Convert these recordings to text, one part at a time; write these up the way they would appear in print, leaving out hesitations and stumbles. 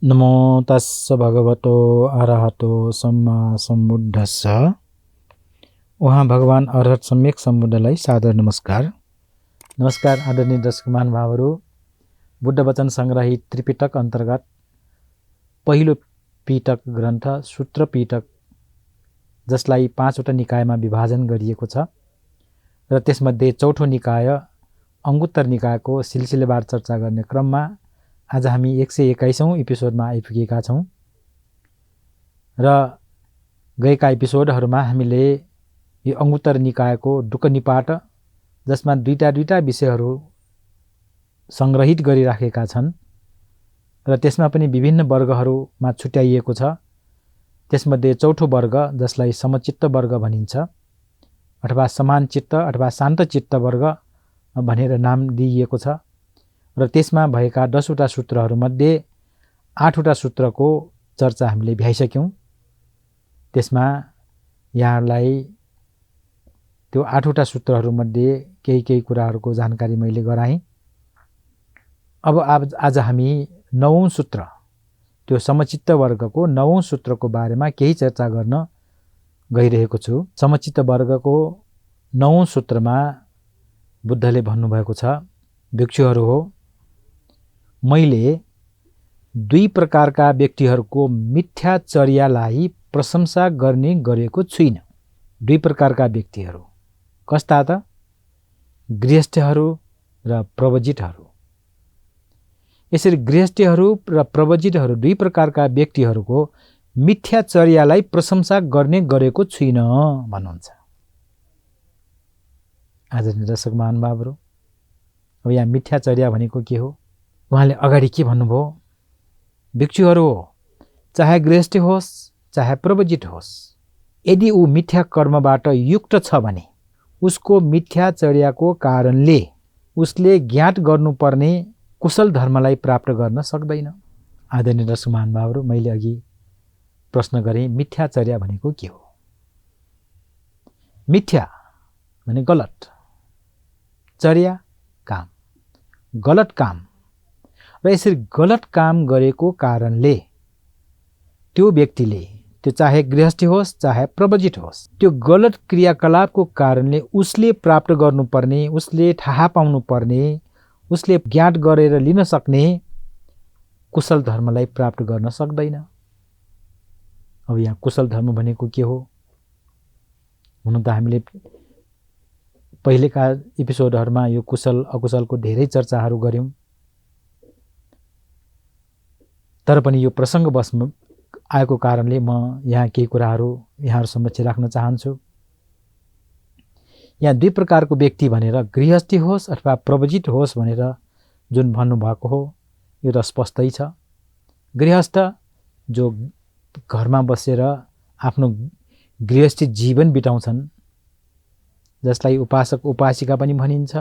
नमो तस्स भगवतो अरहतो सम्मा सम्बुद्धस्स। उहाँ भगवान अरहत सम्यक सम्बुद्धलाई सादर नमस्कार। नमस्कार आदरणीय दर्शक महानुभावहरू। बुद्ध वचन संग्रहित त्रिपिटक अन्तर्गत पहिलो पिटक ग्रन्थ सूत्र पिटक, जसलाई 5वटा निकायमा विभाजन गरिएको छ र त्यसमध्ये चौथो निकाय अङ्गुत्तर निकायको सिलसिलेवार चर्चा गर्ने क्रममा आज हामी 121औं एपिसोडमा आइपुगेका छौं र गएका एपिसोडहरूमा हामीले यो अङ्गुत्तर निकायको डुक्क निपाट, जसमा दुईटा विषयहरू संग्रहित गरिराखेका छन् र त्यसमा पनि विभिन्न वर्गहरूमा छुट्याइएको छ। त्यसमध्ये चौथो वर्ग, जसलाई समचित्त वर्ग भनिन्छ अथवा समान चित्त अथवा शान्त चित्त वर्ग भनेर नाम दिइएको छ र त्यसमा भएका 10वटा सूत्रहरूमध्ये 8वटा सूत्रको चर्चा हामीले भ्याइसक्यौं। त्यसमा यहाँलाई त्यो 8वटा सूत्रहरूमध्ये केही कुराहरूको जानकारी मैले गराएँ। अब आज हामी 9औं सूत्र, त्यो समचित्त वर्गको 9औं सूत्रको बारेमा केही चर्चा गर्न गइरहेको छु। समचित्त वर्गको 9औं सूत्रमा बुद्धले भन्नुभएको छ, भिक्षुहरू हो, मैले दुई प्रकारका व्यक्तिहरूको मिथ्याचर्यालाई प्रशंसा गर्ने गरेको छुइनँ। दुई प्रकारका व्यक्तिहरू कस्ता त? गृहस्थहरू र प्रवजितहरू। यसरी गृहस्थहरू र प्रवजितहरू दुई प्रकारका व्यक्तिहरूको मिथ्याचर्यालाई प्रशंसा गर्ने गरेको छुइनँ भन्नुहुन्छ। आदरणीय दर्शक महानुभावहरू, अब यहाँ मिथ्याचर्या भनेको के हो? उहाँले अगाडि के भन्नुभयो? भिक्षुहरू हो, चाहे गृहस्थ होस् चाहे प्रवजित होस्, यदि ऊ मिथ्या कर्मबाट युक्त छ भने उसको मिथ्याचर्याको कारणले उसले ज्ञात गर्नुपर्ने कुशल धर्मलाई प्राप्त गर्न सक्दैन। आदरणीय दर्शक महानुभावहरू, मैले अघि प्रश्न गरेँ, मिथ्याचर्या भनेको के हो? मिथ्या भने गलत, चर्या काम, गलत काम। र यसरी गलत काम गरेको कारणले त्यो व्यक्तिले, त्यो चाहे गृहस्थी होस् चाहे प्रवजित होस्, त्यो गलत क्रियाकलापको कारणले उसले प्राप्त गर्नुपर्ने, उसले थाहा पाउनुपर्ने, उसले ज्ञात गरेर लिन सक्ने कुशल धर्मलाई प्राप्त गर्न सक्दैन। अब यहाँ कुशल धर्म भनेको के हो? हुन त हामीले पहिलेका एपिसोडहरूमा यो कुशल अकुशलको धेरै चर्चाहरू गर्यौं, तर पनि यो प्रसङ्गवश आएको कारणले म यहाँ केही कुराहरू यहाँहरू समक्ष राख्न चाहन्छु। यहाँ दुई प्रकारको व्यक्ति भनेर, गृहस्थी होस् अथवा प्रवजित होस् भनेर जुन भन्नुभएको हो, यो त स्पष्टै छ। गृहस्थ जो घरमा बसेर आफ्नो गृहस्थी जीवन बिताउँछन्, जसलाई उपासक उपासिका पनि भनिन्छ,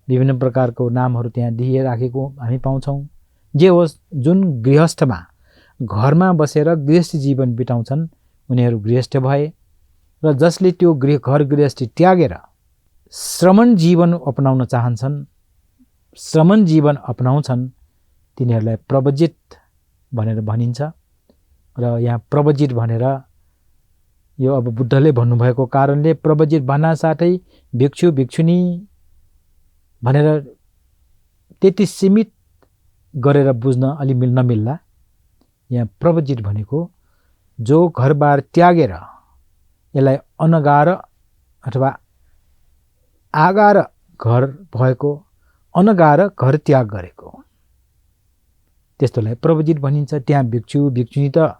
विभिन्न प्रकारको नामहरू त्यहाँ दिइराखेको हामी पाउँछौँ। जे होस्, जुन गृहस्थमा घरमा बसेर गृहस्थी जीवन बिताउँछन् उनीहरू गृहस्थ भए, र जसले त्यो घर गृहस्थी त्यागेर श्रमण जीवन अपनाउन चाहन्छन्, श्रमण जीवन अपनाउँछन्, तिनीहरूलाई प्रवजित भनेर भनिन्छ। र यहाँ प्रवजित भनेर यो अब बुद्धले भन्नुभएको कारणले प्रवजित भन्न साथै भिक्षु भिक्षुनी भनेर त्यति सीमित गरेर बुझ्न अलि नमिल्ला। यहाँ प्रवजित भनेको जो घरबार त्यागेर यसलाई अनगार अथवा आगार घर भएको, अनगार घर त्याग गरेको, त्यस्तोलाई प्रवजित भनिन्छ। त्यहाँ भिक्षु भिक्षुनी त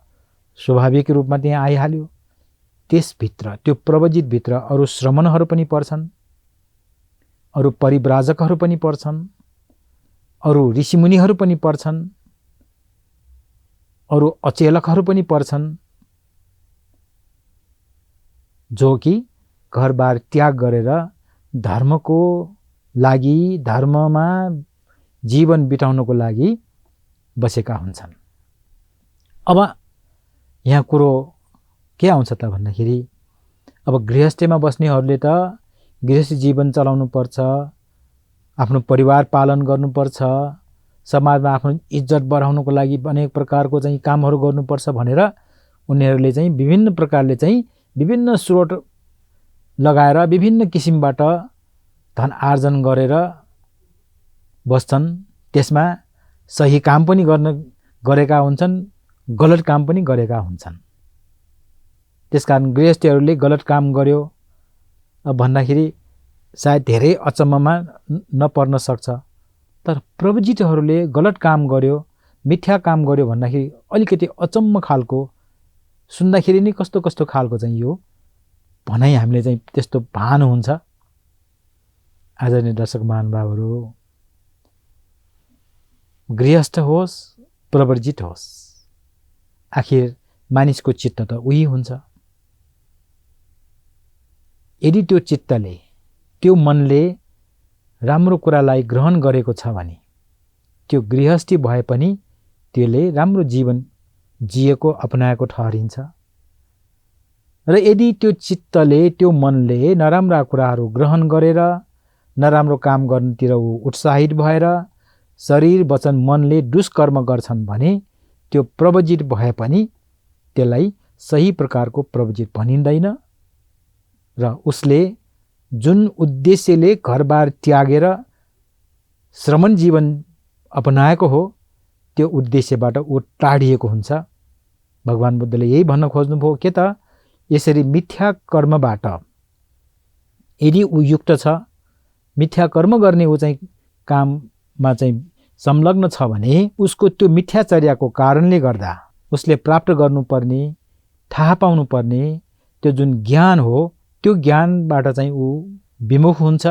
स्वाभाविक रूपमा त्यहाँ आइहाल्यो। त्यसभित्र, त्यो प्रवजितभित्र अरू श्रमणहरू पनि पर्छन्, अरू परिव्राजकहरू पनि पर्छन्, अरू ऋषिमुनिहरू पनि पर्छन्, अरू अचेलकहरू पनि पर्छन्, जो कि घरबार त्याग गरेर धर्मको लागि, धर्ममा जीवन बिताउनको लागि बसेका हुन्छन्। अब यहाँ कुरो के आउँछ त भन्दाखेरि, अब गृहस्थीमा बस्नेहरूले त गृहस्थी जीवन चलाउनु पर्छ, आफ्नो परिवार पालन गर्नुपर्छ, समाजमा आफ्नो इज्जत बढाउनको लागि अनेक प्रकारको चाहिँ कामहरू गर्नुपर्छ भनेर उनीहरूले चाहिँ विभिन्न प्रकारले चाहिँ विभिन्न स्रोत लगाएर विभिन्न किसिमबाट धन आर्जन गरेर बस्छन्। त्यसमा सही काम पनि गरेका हुन्छन्, गलत काम पनि गरेका हुन्छन्। त्यसकारण गृहस्थीहरूले गलत काम गर्यो भन्दाखेरि सायद धेरै अचम्ममा नपर्न सक्छ, तर प्रवजितहरूले गलत काम गर्यो, मिथ्या काम गर्यो भन्दाखेरि अलिकति अचम्म खालको, सुन्दाखेरि नै कस्तो कस्तो खालको चाहिँ यो भनाइ हामीले चाहिँ त्यस्तो भान हुन्छ। आदरणीय दर्शक महानुभावहरू, गृहस्थ होस् प्रवर्जित होस्, आखिर मानिसको चित्त त उही हुन्छ। यदि त्यो चित्तले, त्यो मनले राम्रो कुरालाई ग्रहण गरेको छ भने त्यो गृहस्थी भए पनि त्यसले राम्रो जीवन जिएको अपनाएको ठहरिन्छ। र यदि त्यो चित्तले, त्यो मनले नराम्रा कुराहरू ग्रहण गरेर नराम्रो काम गर्नतिर ऊ उत्साहित भएर शरीर वचन मनले दुष्कर्म गर्छन् भने त्यो प्रवजित भए पनि त्यसलाई सही प्रकारको प्रवजित भनिँदैन। र उसले जुन उद्देश्यले घरबार त्यागेर श्रमण जीवन अपनाएको हो त्यो उद्देश्यबाट ऊ टाढिएको हुन्छ। भगवान बुद्धले यही भन्न खोज्नुभयो के त, यसरी मिथ्या कर्मबाट यदि ऊ युक्त छ, मिथ्या कर्म गर्ने ऊ चाहिँ काममा चाहिँ संलग्न छ भने उसको त्यो मिथ्याचर्याको कारणले गर्दा उसले प्राप्त गर्नुपर्ने, थाहा पाउनुपर्ने त्यो जुन ज्ञान हो त्यो ज्ञानबाट चाहिँ ऊ विमुख हुन्छ।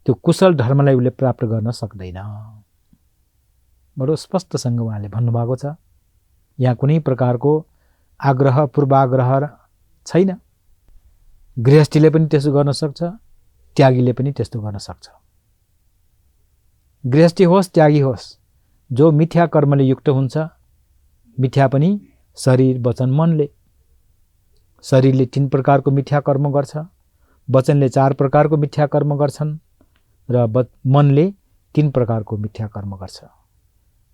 त्यो कुशल धर्मलाई उसले प्राप्त गर्न सक्दैन। बडो स्पष्टसँग उहाँले भन्नुभएको छ। यहाँ कुनै प्रकारको आग्रह पूर्वाग्रह छैन। गृहस्थीले पनि त्यसो गर्न सक्छ, त्यागीले पनि त्यस्तो गर्न सक्छ। गृहस्थी होस् त्यागी होस्, जो मिथ्या कर्मले युक्त हुन्छ, मिथ्या पनि शरीर वचन मनले, शरीरले 3 प्रकारको मिथ्या कर्म गर्छ, वचनले 4 प्रकारको मिथ्या कर्म गर्छन् र मनले 3 प्रकारको मिथ्या कर्म गर्छ।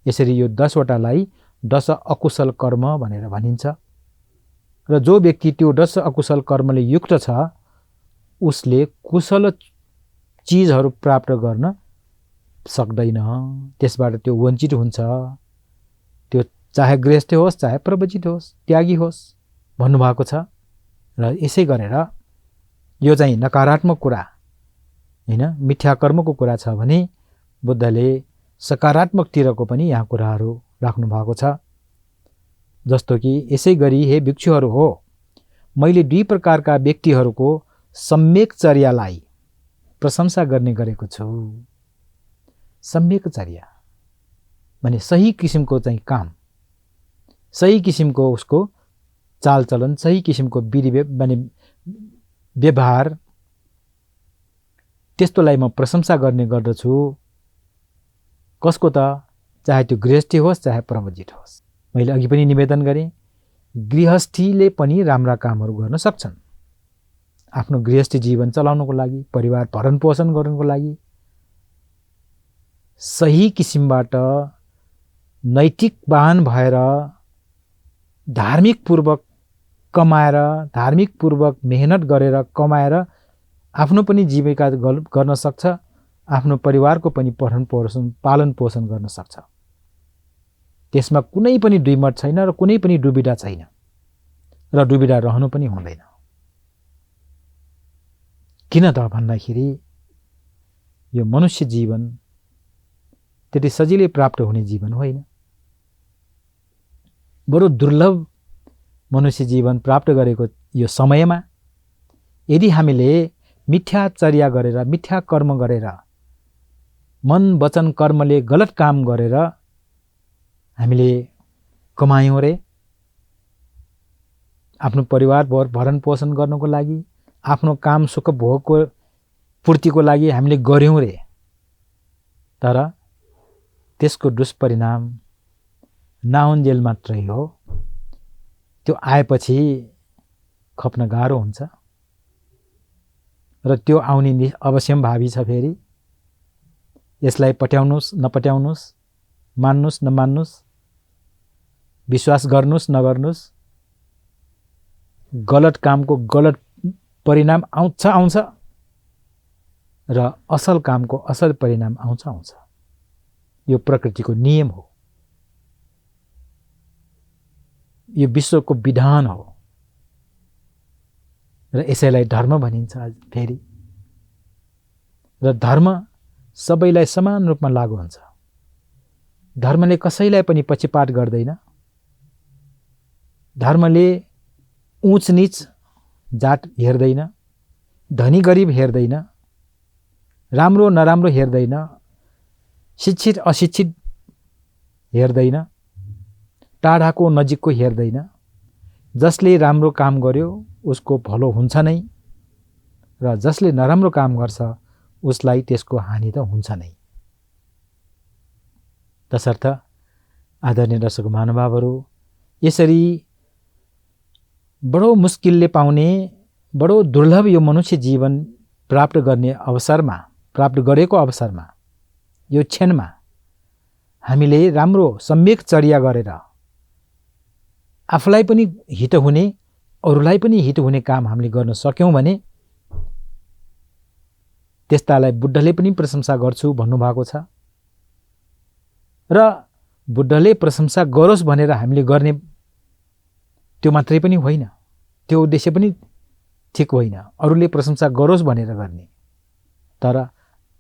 यसरी यो 10 वटालाई 10 अकुशल कर्म भनेर भनिन्छ। र जो व्यक्ति त्यो 10 अकुशल कर्मले युक्त छ उसले कुशल चीजहरू प्राप्त गर्न सक्दैन, त्यसबाट त्यो वञ्चित हुन्छ। त्यो चाहे गृहस्थ होस्, चाहे प्रवजित होस्, त्यागी होस् भन्नुभएको छ। र यसै गरेर यो चाहिँ नकारात्मक कुरा हैन, मिथ्या कर्मको कुरा छ भने बुद्धले सकारात्मकतिरको पनि यहाँ कुराहरू राख्नु भएको छ। जस्तो कि यसै गरी हे भिक्षुहरू हो, मैले 2 प्रकारका व्यक्तिहरूको सम्यक चर्यालाई प्रशंसा गर्ने गरेको छु। सम्यक चर्या भने सही किसिमको चाहिँ काम, सही किसिमको उसको चालचलन, सही किसिमको विधि माने व्यवहार, त्यस्तोलाई म प्रशंसा गर्ने गर्दछु। कसको त, चाहे त्यो गृहस्थी होस् चाहे प्रवजित होस्। मैले अघि पनि निवेदन गरेँ, गृहस्थीले पनि राम्रा कामहरू गर्न सक्छन्। आफ्नो गृहस्थी जीवन चलाउनको लागि, परिवार भरण पोषण गर्नको लागि सही किसिमबाट नैतिकवान भएर धार्मिक पूर्वक कमाएर, धार्मिक पूर्वक मेहनत गरेर कमाएर आफ्नो पनि जीविका गर्न सक्छ, आफ्नो परिवारको पनि पालन पोषण गर्न सक्छ। त्यसमा कुनै पनि दुईमत छैन र कुनै पनि दुविधा छैन र दुविधा रहनु पनि हुँदैन। किन त भन्दाखेरि यो मनुष्य जीवन त्यति सजिलै प्राप्त हुने जीवन होइन। बडो दुर्लभ मनुष्य जीवन प्राप्त गरेको यो समयमा यदि हामीले मिथ्याचर्या गरेर, मिथ्या कर्म गरेर, मन वचन कर्मले गलत काम गरेर हामीले कमायौँ रे, आफ्नो परिवार भरण पोषण गर्नको लागि, आफ्नो काम सुख भोगको पूर्तिको लागि हामीले गर्यौँ रे, तर त्यसको दुष्परिणाम नाउन्जेल मात्रै हो। त्यो आएपछि खप्न गाह्रो हुन्छ र त्यो आउने अवश्यम भावी छ। फेरि यसलाई पट्याउनुस् नपट्याउनुस् मान्नुस् नमान्नुस्, विश्वास गर्नुस् नगर्नुस्, गलत कामको गलत परिणाम आउँछ र असल कामको असल परिणाम आउँछ। यो प्रकृतिको नियम हो, यो विश्वको विधान हो र यसैलाई धर्म भनिन्छ आज फेरि। र धर्म सबैलाई समान रूपमा लागू हुन्छ। धर्मले कसैलाई पनि पक्षपात गर्दैन। धर्मले उच्च नीच जात हेर्दैन, धनी गरिब हेर्दैन, राम्रो नराम्रो हेर्दैन, शिक्षित अशिक्षित हेर्दैन, टाढाको नजिकको हेर्दैन। जसले राम्रो काम गर्यो उसको भलो हुन्छ नै र जसले नराम्रो काम गर्छ उसलाई त्यसको हानि त हुन्छ नै। तसर्थ आदरणीय दर्शक महानुभावहरू, यसरी बडो मुस्किलले पाउने, बडो दुर्लभ यो मनुष्य जीवन प्राप्त गर्ने अवसरमा, प्राप्त गरेको अवसरमा, यो क्षणमा हामीले राम्रो सम्यक चर्या गरेर आफूलाई पनि हित हुने, अरूलाई पनि हित हुने काम हामीले गर्न सक्यौं भने त्यस्तालाई बुद्धले पनि प्रशंसा गर्छु भन्नुभएको छ। र बुद्धले प्रशंसा गरोस् भनेर हामीले गर्ने त्यो मात्रै पनि होइन, त्यो उद्देश्य पनि ठिक होइन, अरूले प्रशंसा गरोस् भनेर गर्ने। तर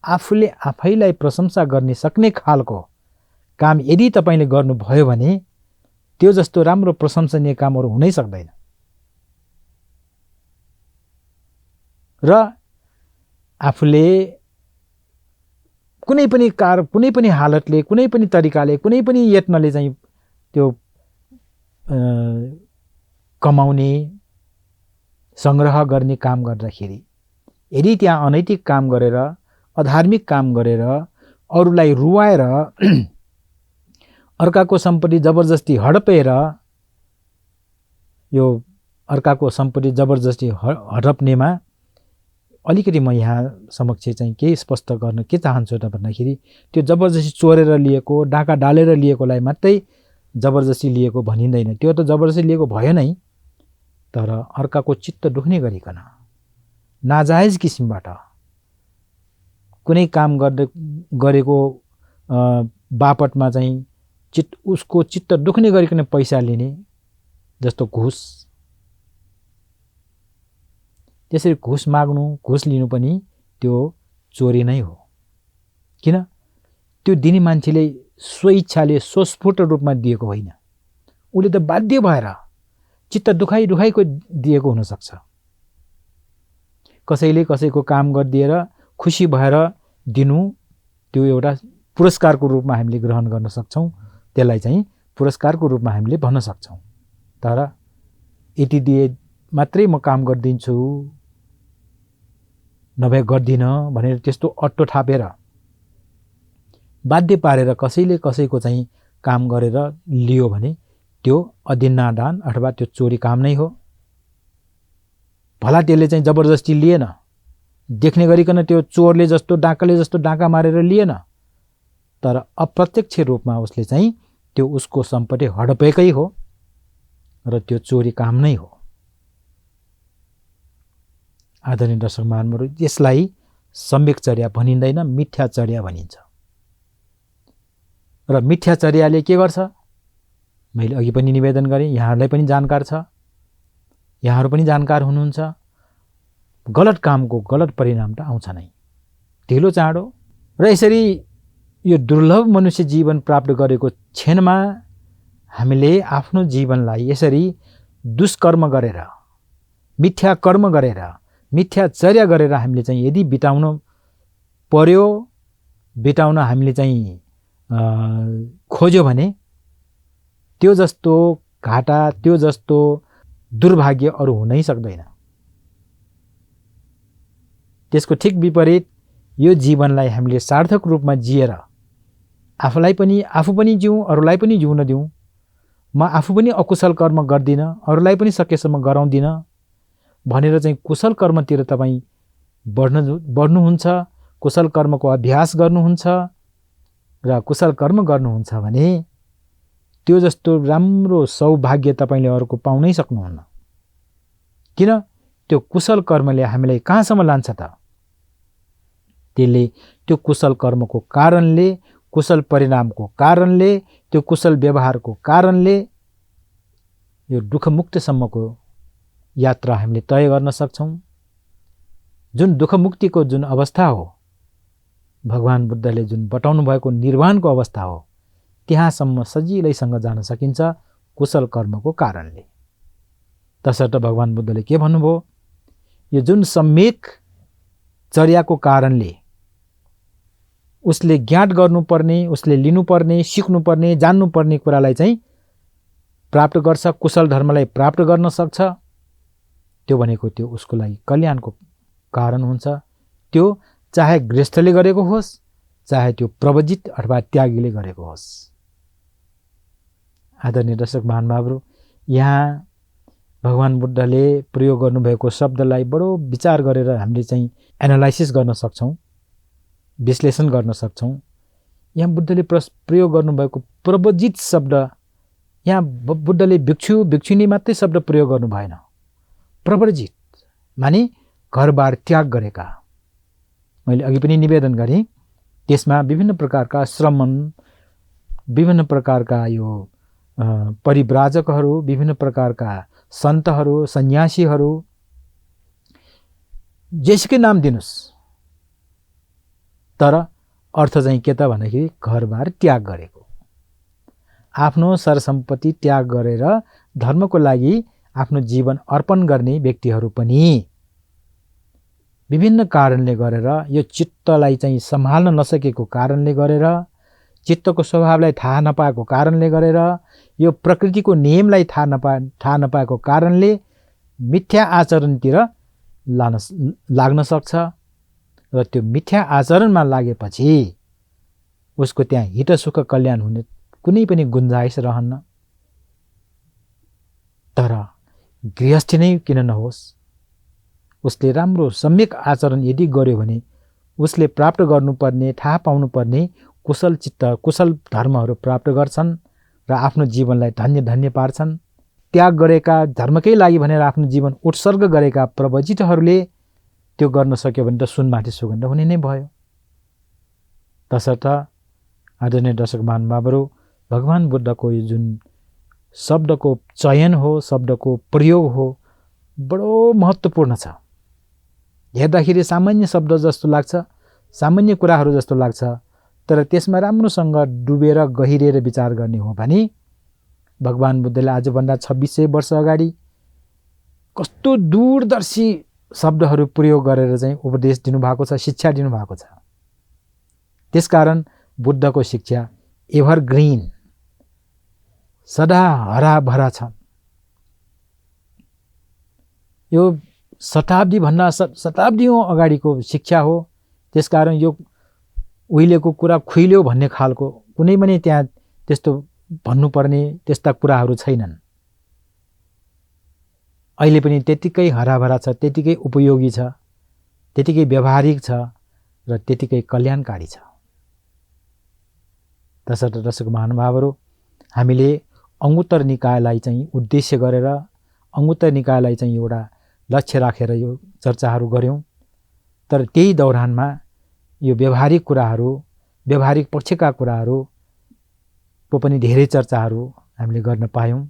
आफूले आफैलाई प्रशंसा गर्ने सक्ने खालको काम यदि तपाईले गर्नुभयो भने त्यो जस्तो राम्रो प्रशंसनीय काम अरू हुनै सक्दैन। र आफूले कुनै पनि हालतले, कुनै पनि तरिकाले, कुनै पनि यत्नले चाहिँ त्यो कमाउने, संग्रह गर्ने काम गर्दाखेरि यदि त्यहाँ अनैतिक काम गरेर, अधार्मिक काम गरेर, अरूलाई रुवाएर, अर्काको सम्पत्ति जबरजस्ती हडपेर, यो अर्काको सम्पत्ति जबरजस्ती हडप्नेमा अलिकति म यहाँ समक्ष चाहिँ के स्पष्ट गर्न के चाहन्छु त भन्दाखेरि त्यो जबरजस्ती चोरेर लिएको, डाका डालेर लिएकोलाई मात्रै जबरजस्ती लिएको भनिँदैन। त्यो त जबरजस्ती लिएको भयो नै, तर अर्काको चित्त दुख्ने गरिकन नाजायज किसिमबाट कुनै काम गरेको बापतमा चाहिँ उसको चित्त दुख्ने गरिकन पैसा लिने जस्तो घुस, त्यसरी घुस माग्नु, घुस लिनु पनि त्यो चोरी नै हो। किन? त्यो दिने मान्छेले स्वइच्छाले स्वस्फूर्त रूपमा दिएको होइन, उसले त बाध्य भएर चित्त दुखाइको दिएको हुनसक्छ। कसैले कसैको काम गरिदिएर खुसी भएर दिनु, त्यो एउटा पुरस्कारको रूपमा हामीले ग्रहण गर्न सक्छौँ, त्यसलाई चाहिँ पुरस्कारको रूपमा हामीले भन्न सक्छौँ। तर यति दिए मात्रै म काम गरिदिन्छु, नभए गर्दिन भनेर त्यस्तो अट्टो थापेर बाध्य पारेर कसैले कसैको चाहिँ काम गरेर लियो भने त्यो अदिन्नादान अथवा त्यो चोरी काम नै हो। भला त्यसले चाहिँ जबरजस्ती लिएन, देख्ने गरिकन त्यो चोरले जस्तो, डाकाले जस्तो डाका मारेर लिएन, तर अप्रत्यक्ष रूपमा उसले चाहिँ त्यो उसको सम्पत्ति हडपेकै हो र त्यो चोरी काम नै हो। आदरणीय दर्शक महानुभावहरू, यसलाई सम्यकचर्या भनिँदैन, मिथ्याचर्या भनिन्छ। र मिथ्याचर्याले के गर्छ? मैले अघि पनि निवेदन गरेँ, यहाँहरूलाई पनि जानकार छ, यहाँहरू पनि जानकार हुनुहुन्छ, गलत कामको गलत परिणाम त आउँछ नै, ढिलो चाँडो। र यसरी यो दुर्लभ मनुष्य जीवन प्राप्त गरेको क्षणमा हामीले आफ्नो जीवनलाई यसरी दुष्कर्म गरेर, मिथ्या कर्म गरेर, मिथ्याचर्या गरेर हामीले चाहिँ यदि बिताउन पर्यो, बिताउन हामीले चाहिँ खोज्यो भने त्यो जस्तो घाटा, त्यो जस्तो दुर्भाग्य अरू हुनै सक्दैन। त्यसको ठिक विपरीत यो जीवनलाई हामीले सार्थक रूपमा जिएर आफू पनि जिउँ, अरूलाई पनि जिउन दिउँ। म आफू पनि अकुशल कर्म गर्दिन, अरूलाई पनि सकेसम्म गराउँदिन भनेर चाहिँ कुशल कर्मतिर तपाईँ बढ्नुहुन्छ, कुशल कर्मको अभ्यास गर्नुहुन्छ र कुशल कर्म गर्नुहुन्छ भने त्यो जस्तो राम्रो सौभाग्य तपाईले अरूको पाउनै सक्नुहुन्न। किन? त्यो कुशल कर्मले हामीलाई कहाँसम्म लान्छ त? त्यसले त्यो कुशल कर्मको कारणले, कुशल परिणामको कारणले, त्यो कुशल व्यवहारको कारणले यो दुःखमुक्तिसम्मको यात्रा हामीले तय गर्न सक्छौं। जुन दुःखमुक्तिको जुन अवस्था हो, भगवान बुद्धले जुन बताउनु भएको निर्वाणको अवस्था हो, त्यहाँसम्म सजिलैसँग जान सकिन्छ कुशल कर्मको कारणले। तसर्थ भगवान बुद्धले के भन्नुभयो? यो जुन सम्यक चर्याको कारणले उसले ज्ञात गर्नुपर्ने, उसले लिनुपर्ने, सिक्नुपर्ने, जान्नुपर्ने कुरालाई चाहिँ प्राप्त गर्छ, कुशल धर्मलाई प्राप्त गर्न सक्छ, त्यो भनेको त्यो उसको लागि कल्याणको कारण हुन्छ। त्यो चाहे गृहस्थले गरेको होस्, चाहे त्यो प्रवजित अथवा त्यागीले गरेको होस्। आदरणीय दर्शक महानुभावहरू, यहाँ भगवान बुद्धले प्रयोग गर्नुभएको शब्दलाई बडो विचार गरेर हामीले चाहिँ एनालाइसिस गर्न सक्छौं, विश्लेषण गर्न सक्छौं। यहाँ बुद्धले प्रयोग गर्नुभएको प्रवजित शब्द, यहाँ बुद्धले भिक्षु भिक्षुनी मात्रै शब्द प्रयोग गर्नु भएन। प्रवजित माने घरबार त्याग गरेका। मैले अघि पनि निवेदन गरेँ, त्यसमा विभिन्न प्रकारका श्रमण, विभिन्न प्रकारका यो परिव्राजकहरू, विभिन्न प्रकारका सन्तहरू, सन्यासीहरू, जेसुकै नाम दिनुस्, तर अर्थ चाहिँ के त भन्दाखेरि घरबार त्याग गरेको, आफ्नो सरसम्पत्ति त्याग गरेर धर्मको लागि आफ्नो जीवन अर्पण गर्ने व्यक्तिहरू पनि विभिन्न कारणले गरेर, यो चित्तलाई चाहिँ सम्हाल्न नसकेको कारणले गरेर, चित्तको स्वभावलाई थाहा नपाएको कारणले गरेर, यो प्रकृतिको नियमलाई थाहा नपाएको कारणले मिथ्या आचरणतिर लाग्न सक्छ। र त्यो मिथ्या आचरणमा लागेपछि उसको त्यहाँ हित सुख कल्याण हुने कुनै पनि गुन्जाइस रहन्न। तर गृहस्थी नै किन नहोस्, उसले राम्रो सम्यक आचरण यदि गर्यो भने उसले प्राप्त गर्नुपर्ने, थाहा पाउनुपर्ने कुशल चित्त, कुशल धर्महरू प्राप्त गर्छन् र आफ्नो जीवनलाई धन्य धन्य पार्छन्। त्याग गरेका, धर्मकै लागि भनेर आफ्नो जीवन उत्सर्ग गरेका प्रवजितहरूले त्यो गर्न सक्यो भने त सुनमाथि सुगन्ध हुने नै भयो। तसर्थ आदरणीय दर्शक महानुभावहरू, भगवान बुद्धको यो जुन शब्दको चयन हो, शब्दको प्रयोग हो, बडो महत्त्वपूर्ण छ। हेर्दाखेरि सामान्य शब्द जस्तो लाग्छ, सामान्य कुराहरू जस्तो लाग्छ, तर त्यसमा राम्रोसँग डुबेर गहिरेर विचार गर्ने हो भने भगवान बुद्धले आजभन्दा 2600 वर्ष अगाडि कस्तो दूरदर्शी शब्दहरू प्रयोग गरेर चाहिँ उपदेश दिनुभएको छ, शिक्षा दिनुभएको छ। त्यसकारण बुद्धको शिक्षा एभरग्रीन, सदा हराभरा छ। यो शताब्दीौं अगाडिको शिक्षा हो। त्यसकारण यो उहिलेको कुरा खुइल्यो भन्ने खालको कुनै पनि त्यहाँ त्यस्तो भन्नुपर्ने त्यस्ता कुराहरू छैनन्। अहिले पनि त्यतिकै हराभरा छ, त्यतिकै उपयोगी छ, त्यतिकै व्यावहारिक छ र त्यतिकै कल्याणकारी छ। तसर्थ दर्शक महानुभावहरू, हामीले अङ्गुत्तर निकायलाई चाहिँ उद्देश्य गरेर, अङ्गुत्तर निकायलाई चाहिँ एउटा लक्ष्य राखेर यो चर्चाहरू गर्यौं। तर त्यही दौरानमा यो व्यावहारिक कुराहरू, व्यावहारिक पक्षका कुराहरूको पनि धेरै चर्चाहरू हामीले गर्न पायौं।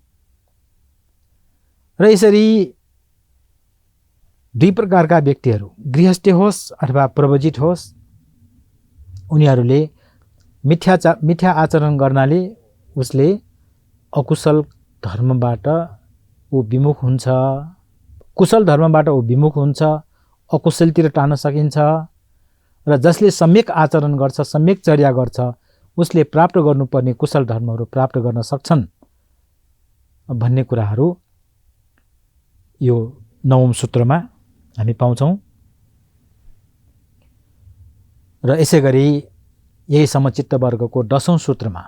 र यसरी दुई प्रकारका व्यक्तिहरू, गृहस्थ होस् अथवा प्रवजित होस्, उनीहरूले मिथ्या आचरण गर्नाले उसले अकुशल धर्मबाट ऊ विमुख हुन्छ, कुशल धर्मबाट ऊ विमुख हुन्छ, अकुशलतिर टार्न सकिन्छ। र जसले सम्यक आचरण गर्छ, सम्यक चर्या गर्छ, उसले प्राप्त गर्नुपर्ने कुशल धर्महरू प्राप्त गर्न सक्छन् भन्ने कुराहरू यो 9औं सूत्रमा हामी पाउँछौं। र यसैगरी यही समचित्त वर्गको 10औं सूत्रमा,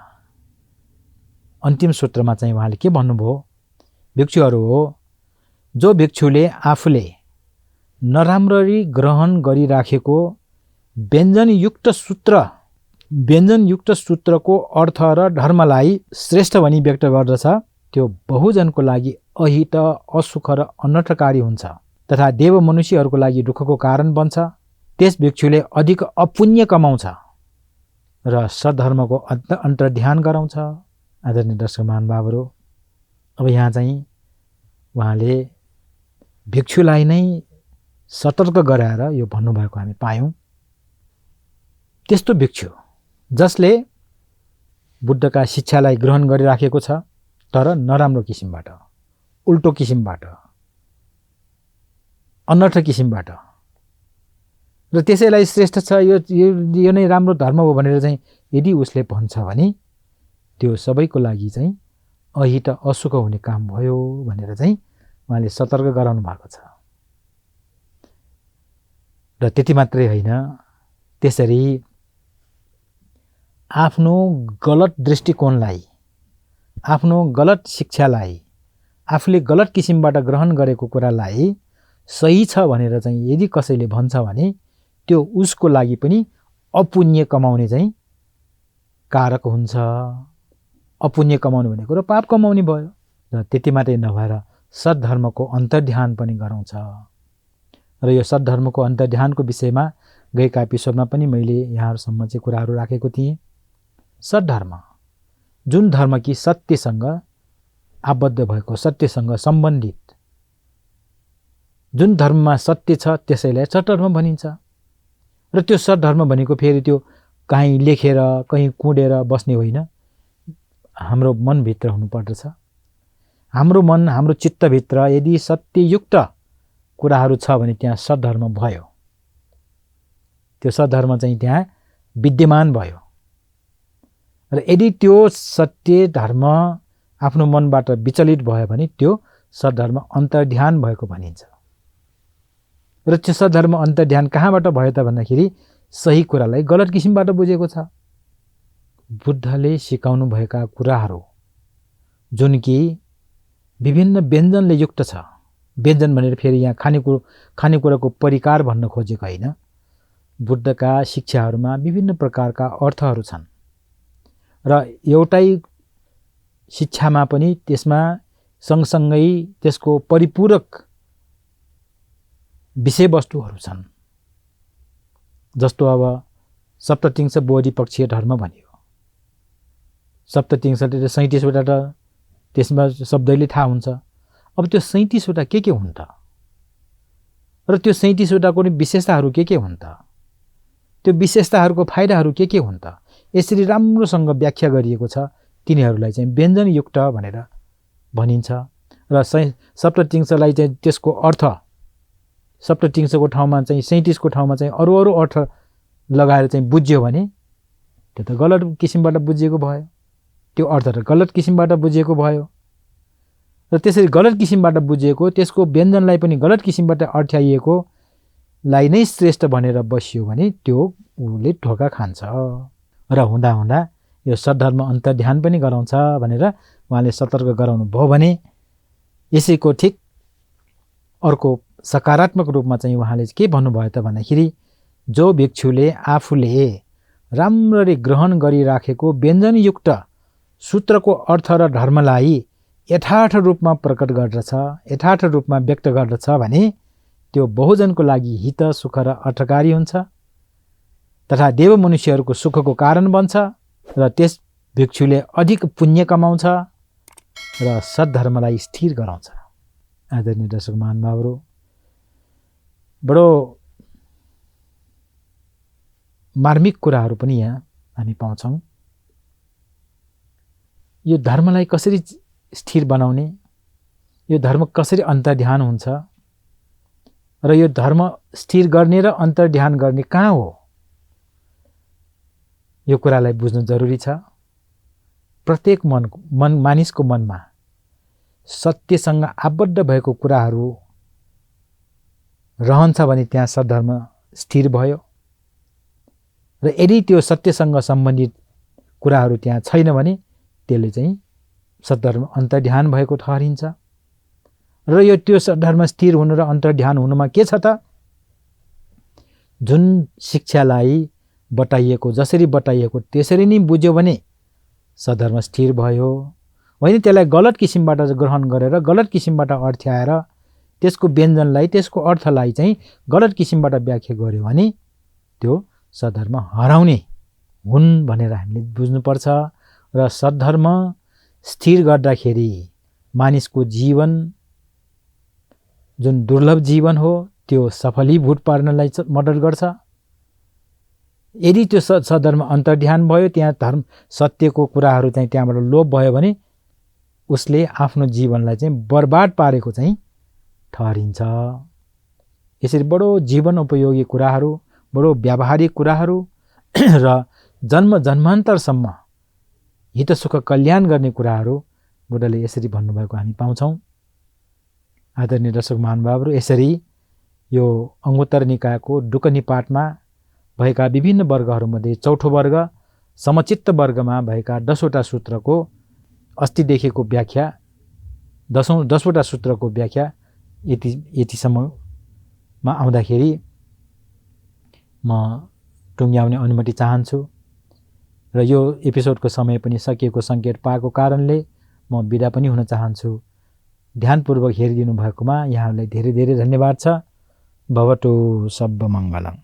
अन्तिम सूत्रमा चाहिँ उहाँले के भन्नुभयो? भिक्षुहरू हो, जो भिक्षुले आफूले नराम्ररी ग्रहण गरिराखेको व्यञ्जनयुक्त सूत्र व्यञ्जनयुक्त सूत्रको अर्थ र धर्मलाई श्रेष्ठ भनी व्यक्त गर्दछ त्यो बहुजनको लागि अहित, असुख र अनर्थकारी हुन्छ तथा देव मनुष्यहरूको लागि दुःखको कारण बन्छ। त्यस भिक्षुले अधिक अपुण्य कमाउँछ र सद्धर्मको अन्तर्ध्यान गराउँछ। आदरणीय दर्शक महानुभावहरू, अब यहाँ चाहिँ उहाँले भिक्षुलाई नै सतर्क गराएर यो भन्नुभएको हामी पायौँ। त्यस्तो भिक्षु जसले बुद्धका शिक्षालाई ग्रहण गरिराखेको छ तर नराम्रो किसिमबाट, उल्टो किसिमबाट, अनर्थ किसिमबाट, र त्यसैलाई श्रेष्ठ छ, यो नै राम्रो धर्म हो भनेर चाहिँ यदि उसले भन्छ भने त्यो सबैको लागि चाहिँ अहित, असुख हुने काम भयो भनेर चाहिँ उहाँले सतर्क गराउनु भएको छ। र त्यति मात्रै होइन, त्यसरी आफ्नो गलत दृष्टिकोणलाई, आफ्नो गलत शिक्षालाई, आफूले गलत किसिमबाट ग्रहण गरेको कुरालाई सही छ भनेर चाहिँ यदि कसैले भन्छ भने त्यो उसको लागि पनि अपुण्य कमाउने चाहिँ कारक हुन्छ। अपुण्य कमाउनु भनेको र पाप कमाउने भयो। र त्यति मात्रै नभएर सद्धर्मको अन्तर्ध्यान पनि गराउँछ। र यो सद्धर्मको अन्तर्ध्यानको विषयमा गएका एपिसोडमा पनि मैले यहाँहरूसम्म चाहिँ कुराहरू राखेको थिएँ। सद्धर्म जुन धर्म कि सत्यसँग आबद्ध भएको, सत्यसँग सम्बन्धित, जुन धर्ममा सत्य छ त्यसैलाई सद्धर्म भनिन्छ। र त्यो सद्धर्म भनेको फेरि त्यो कहीँ लेखेर कहीँ कुँडेर बस्ने होइन, हाम्रो मनभित्र हुनुपर्दछ। हाम्रो मन, हाम्रो चित्तभित्र यदि सत्ययुक्त कुराहरू छ भने त्यहाँ सद्धर्म भयो, त्यो सद्धर्म चाहिँ त्यहाँ विद्यमान भयो। र यदि त्यो सत्य धर्म आफ्नो मनबाट विचलित भयो भने त्यो सद्धर्म अन्तर्ध्यान भएको भनिन्छ। र त्यो सद्धर्म अन्तर्ध्यान कहाँबाट भयो त भन्दाखेरि सही कुरालाई गलत किसिमबाट बुझेको छ। बुद्धले सिकाउनु भएका कुराहरू जुन कि विभिन्न व्यञ्जनले युक्त छ, व्यञ्जन भनेर फेरि यहाँ खानेकुराको परिकार भन्न खोजेको होइन। बुद्धका शिक्षाहरूमा विभिन्न प्रकारका अर्थहरू छन् र एउटै शिक्षामा पनि त्यसमा सँगसँगै त्यसको परिपूरक विषयवस्तुहरू छन्। जस्तो अब सप्ततिंश बोधिपक्षीय धर्म भनियो। सप्ततिंशले 37वटा त त्यसमा शब्दले थाहा हुन्छ। अब त्यो 37वटा के हुन् त? र त्यो 37वटाको नि विशेषताहरू के हुन् त? त्यो विशेषताहरूको फाइदाहरू के हुन् त? यसरी राम्रोसँग व्याख्या गरिएको छ। तिनीहरूलाई चाहिँ व्यञ्जनयुक्त भनेर भनिन्छ। र सप्ततिंशलाई चाहिँ त्यसको अर्थ, सप्ततिंशको ठाउँमा चाहिँ 37को ठाउँमा चाहिँ अरू अर्थ लगाएर चाहिँ बुझ्यो भने त्यो त गलत किसिमबाट बुझिएको भयो। त्यो अर्थ त गलत किसिमबाट बुझिएको भयो। र त्यसरी गलत किसिमबाट बुझिएको, त्यसको व्यञ्जनलाई पनि गलत किसिमबाट अर्थ्याइएकोलाई नै श्रेष्ठ भनेर बसियो भने त्यो उसले धोका खान्छ। र हुँदा हुँदा यो सद्धर्म अन्तर्ध्यान पनि गराउँछ भनेर उहाँले सतर्क गराउनु भयो भने यसैको ठिक अर्को सकारात्मक रूपमा चाहिँ उहाँले के भन्नुभयो त भन्दाखेरि जो भिक्षुले आफूले राम्ररी ग्रहण गरिराखेको व्यञ्जनयुक्त सूत्रको अर्थ र धर्मलाई यथार्थ रूपमा प्रकट गर्दछ, यथार्थ रूपमा व्यक्त गर्दछ भने त्यो बहुजनको लागि हित, सुख र अर्थकारी हुन्छ तथा देव मनुष्यहरूको सुखको कारण बन्छ। र त्यस भिक्षुले अधिक पुण्य कमाउँछ र सद्धर्मलाई स्थिर गराउँछ। आदरणीय दर्शक महानुभावहरू, बडो मार्मिक कुराहरू पनि यहाँ हामी पाउँछौँ। यो धर्मलाई कसरी स्थिर बनाउने, यो धर्म कसरी अन्तर्ध्यान हुन्छ र यो धर्म स्थिर गर्ने र अन्तर्ध्यान गर्ने कहाँ हो, यो कुरालाई बुझ्नु जरुरी छ। प्रत्येक मानिसको मनमा सत्यसँग आबद्ध भएको कुराहरू रहन्छ भने त्यहाँ सद्धर्म स्थिर भयो। र यदि त्यो सत्यसँग सम्बन्धित कुराहरू त्यहाँ छैन भने त्यसले चाहिँ सद्धर्म अन्तर्ध्यान भएको ठहरिन्छ। र यो त्यो सद्धर्म स्थिर हुनु र अन्तर्ध्यान हुनुमा के छ त? जुन शिक्षालाई बताइएको जसरी बताइएको त्यसरी नै बुझ्यो भने सधर्म स्थिर भयो। होइन त्यसलाई गलत किसिमबाट ग्रहण गरेर गलत किसिमबाट अर्थ्याएर त्यसको व्यञ्जनलाई त्यसको अर्थलाई चाहिँ गलत किसिमबाट व्याख्या गर्यो भने त्यो सधर्म हराउने हुन् भनेर हामीले बुझ्नुपर्छ। र सद्धर्म स्थिर गर्दाखेरि मानिसको जीवन जुन दुर्लभ जीवन हो त्यो सफलीभूत पार्नलाई मद्दत गर्छ। यदि त्यो सधर्म अन्तर्ध्यान भयो, त्यहाँ धर्म सत्यको कुराहरू चाहिँ त्यहाँबाट लोप भयो भने उसले आफ्नो जीवनलाई चाहिँ बर्बाद पारेको चाहिँ ठहरिन्छ। यसरी बडो जीवन उपयोगी कुराहरू, बडो व्यावहारिक कुराहरू र जन्म जन्मान्तरसम्म हित सुख कल्याण गर्ने कुराहरू बुद्धले यसरी भन्नुभएको हामी पाउँछौँ। आदरणीय दर्शक महानुभावहरू, यसरी यो अङ्गोत्तर निकायको डुक निपातमा भएका विभिन्न वर्गहरूमध्ये चौथो वर्ग समचित्त वर्गमा भएका 10वटा सूत्रको अस्तिदेखिको व्याख्या 10वटा सूत्रको व्याख्या यतिसम्ममा आउँदाखेरि म टुङ्ग्याउने अनुमति चाहन्छु। र यो एपिसोडको समय पनि सकिएको सङ्केत पाएको कारणले म बिदा पनि हुन चाहन्छु। ध्यानपूर्वक हेरिदिनु भएकोमा यहाँलाई धेरै धेरै धन्यवाद छ। भवतु सब मङ्गलम्।